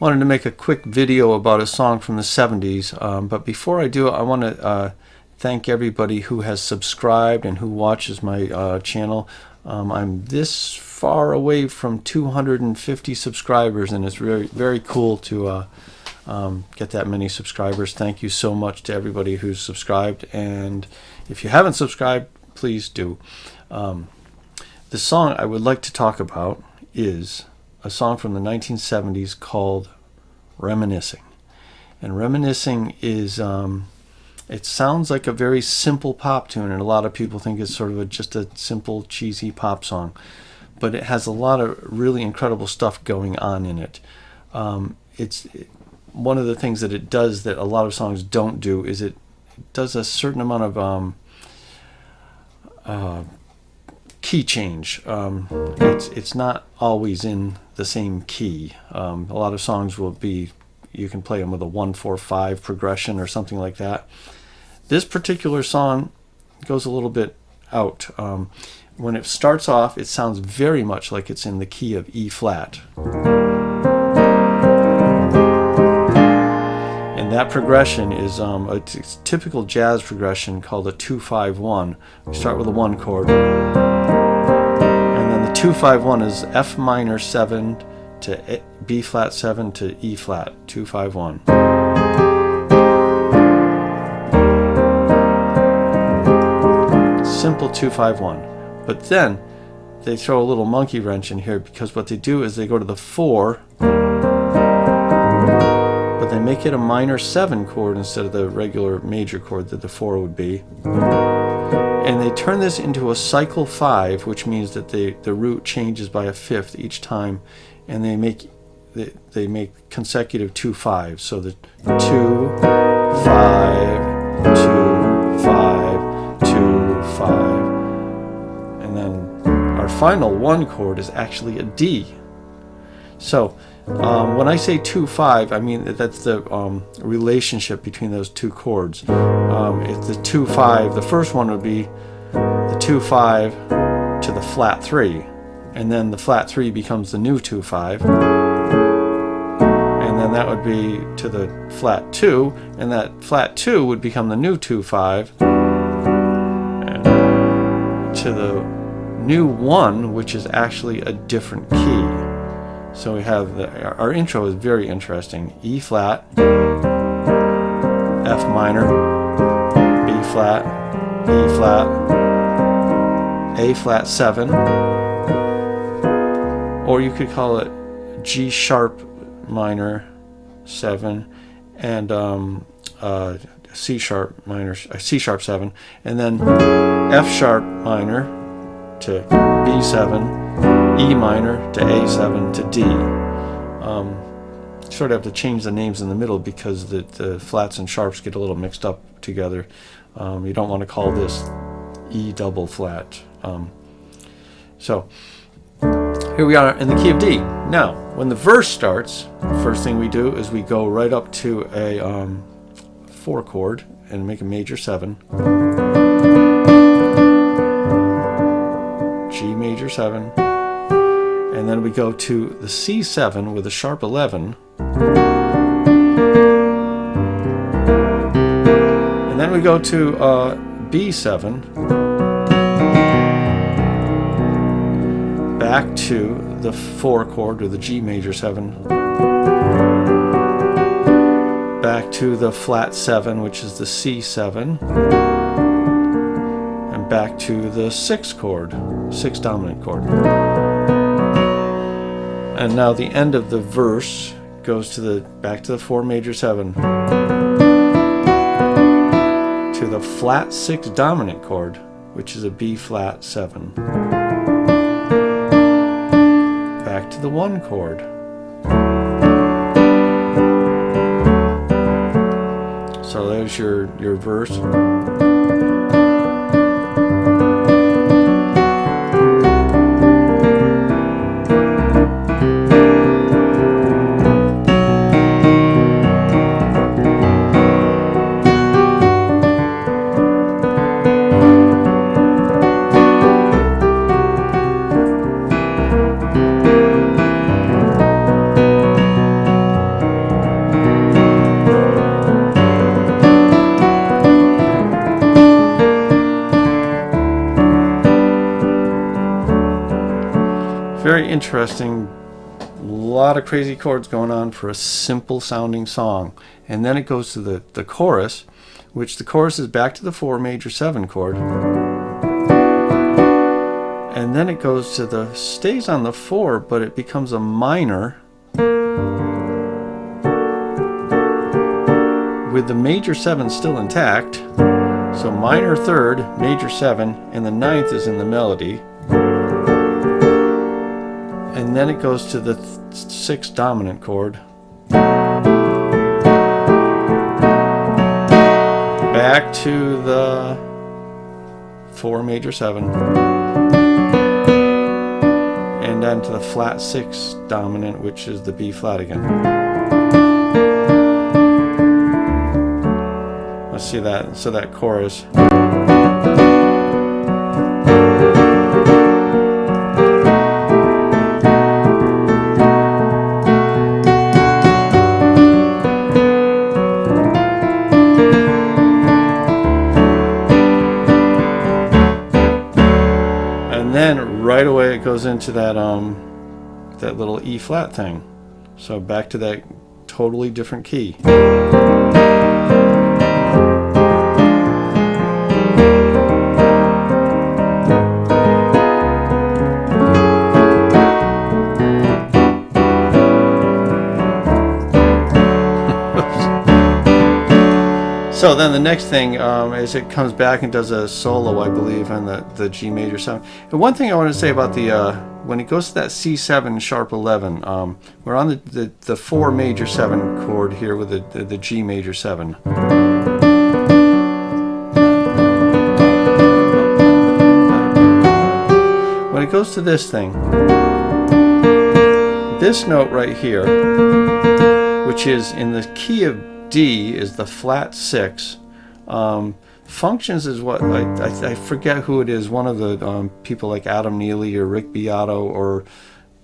wanted to make a quick video about a song from the 70s, but before I do, I want to thank everybody who has subscribed and who watches my channel. I'm this far away from 250 subscribers, and it's very, very cool to get that many subscribers. Thank you so much to everybody who's subscribed, and if you haven't subscribed, please do. The song I would like to talk about is a song from the 1970s called Reminiscing. And Reminiscing is, it sounds like a very simple pop tune, and a lot of people think it's sort of just a simple, cheesy pop song. But it has a lot of really incredible stuff going on in it. It's one of the things that it does that a lot of songs don't do is it does a certain amount of key change. It's not always in the same key. A lot of songs will be, you can play them with a 1-4-5 progression or something like that. This particular song goes a little bit out. When it starts off, it sounds very much like it's in the key of E flat. And that progression is a typical jazz progression called a 2-5-1. We start with a 1 chord. 2-5-1 is F minor 7 to B flat 7 to E flat, 2-5-1. Simple 2-5-1. But then they throw a little monkey wrench in here, because what they do is they go to the 4, but they make it a minor 7 chord instead of the regular major chord that the 4 would be. And they turn this into a cycle 5, which means that the root changes by a fifth each time, and they make consecutive 2-5. So the 2-5, 2-5, 2-5, and then our final 1 chord is actually a D. So when I say 2-5, I mean that's the relationship between those two chords. If the 2-5, the first one would be the 2-5 to the flat 3, and then the flat 3 becomes the new 2-5, and then that would be to the flat 2, and that flat 2 would become the new 2-5, and to the new 1, which is actually a different key. So we have our intro is very interesting. E flat, F minor, B flat, E flat, A flat 7, or you could call it G sharp minor 7, and C sharp minor, C sharp 7, and then F sharp minor to B7, E minor to A7 to D. Sort of have to change the names in the middle because the flats and sharps get a little mixed up together. You don't want to call this E double flat. So here we are in the key of D. Now, when the verse starts, the first thing we do is we go right up to a 4 chord and make a major 7. G major 7, and then we go to the C7 with a sharp 11, and then we go to B7, back to the 4 chord with the G major 7, back to the flat 7, which is the C7, back to the 6 chord, 6 dominant chord. And now the end of the verse goes to back to the 4 major 7 to the flat 6 dominant chord, which is a B flat 7. Back to the 1 chord. So there's your verse. interesting. A lot of crazy chords going on for a simple sounding song. And then it goes to the chorus, which the chorus is back to the 4 major 7 chord. And then it goes to stays on the 4, but it becomes a minor with the major 7 still intact. So minor 3rd, major 7, and the 9th is in the melody. And then it goes to the 6th dominant chord. Back to the 4 major 7. And then to the flat 6 dominant, which is the B flat again. Let's see that. So that chorus. And then right away it goes into that that little E flat thing. So back to that totally different key. So then the next thing is it comes back and does a solo, I believe, on the G major 7. And one thing I want to say about when it goes to that C7 sharp 11, we're on the 4 major 7 chord here with the G major 7. When it goes to this thing, this note right here, which is in the key of D, is the flat 6. Functions is what I forget who it is. One of the people like Adam Neely or Rick Beato, or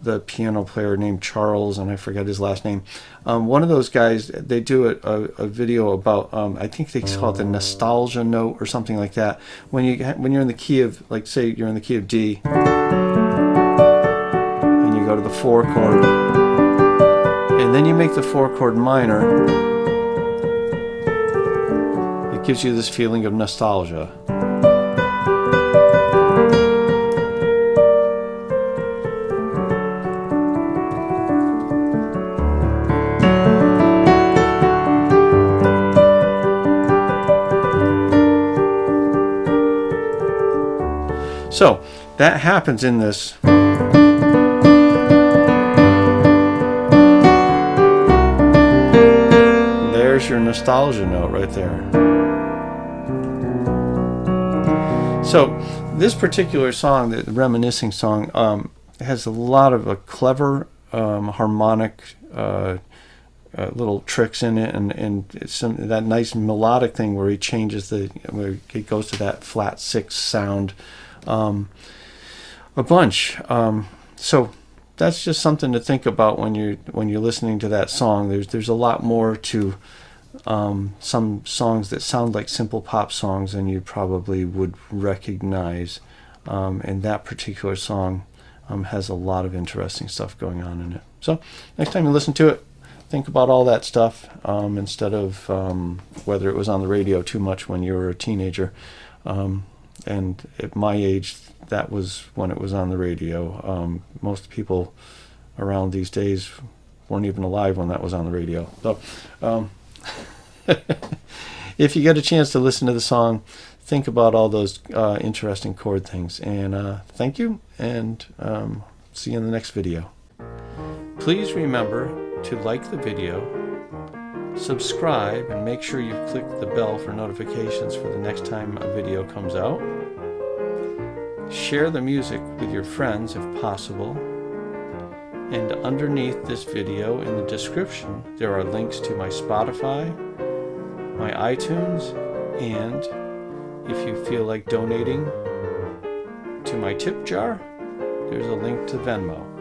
the piano player named Charles, and I forget his last name. One of those guys, they do a video about I think they call it the nostalgia note or something like that. When you're in the key of, like, say you're in the key of D, and you go to the 4 chord, and then you make the 4 chord minor. Gives you this feeling of nostalgia. So that happens in this. There's your nostalgia note right there. So this particular song, the Reminiscing song, has a lot of clever harmonic little tricks in it, and it's that nice melodic thing where he changes where it goes to that flat 6 sound a bunch. So that's just something to think about when you're listening to that song. There's a lot more to some songs that sound like simple pop songs than you probably would recognize, and that particular song has a lot of interesting stuff going on in it. So next time you listen to it, think about all that stuff instead of whether it was on the radio too much when you were a teenager. And at my age, that was when it was on the radio. Most people around these days weren't even alive when that was on the radio. So if you get a chance to listen to the song, think about all those interesting chord things. And thank you, and see you in the next video. Please remember to like the video, subscribe, and make sure you click the bell for notifications for the next time a video comes out. Share the music with your friends if possible. And underneath this video in the description, there are links to my Spotify, my iTunes, and if you feel like donating to my tip jar, there's a link to Venmo.